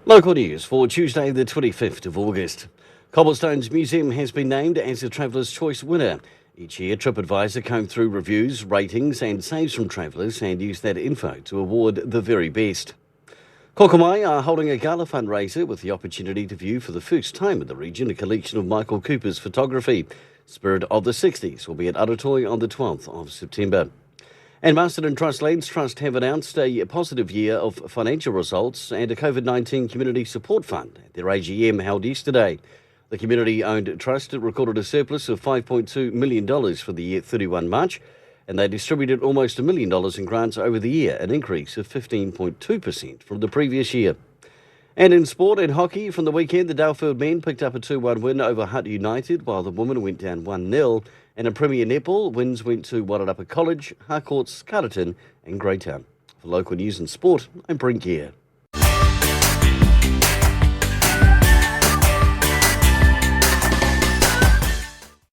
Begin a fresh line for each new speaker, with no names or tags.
Local news for Tuesday, the 25th of August. Cobblestones Museum has been named as a Traveller's Choice winner. Each year, TripAdvisor comb through reviews, ratings, and saves from travellers and use that info to award the very best. Kokomai are holding a gala fundraiser with the opportunity to view for the first time in the region a collection of Michael Cooper's photography. Spirit of the 60s will be at Aratoi on the 12th of September. And Marsden Trust Lands Trust have announced a positive year of financial results and a COVID-19 Community Support Fund at their AGM held yesterday. The community-owned trust recorded a surplus of $5.2 million for the year 31 March, and they distributed almost $1 million in grants over the year, an increase of 15.2% from the previous year. And in sport and hockey from the weekend, the Dalfield men picked up a 2-1 win over Hutt United, while the women went down 1-0. And in Premier Netball, wins went to Wairarapa College, Harcourts, Carterton and Greytown. For local news and sport, I'm Brent Gare.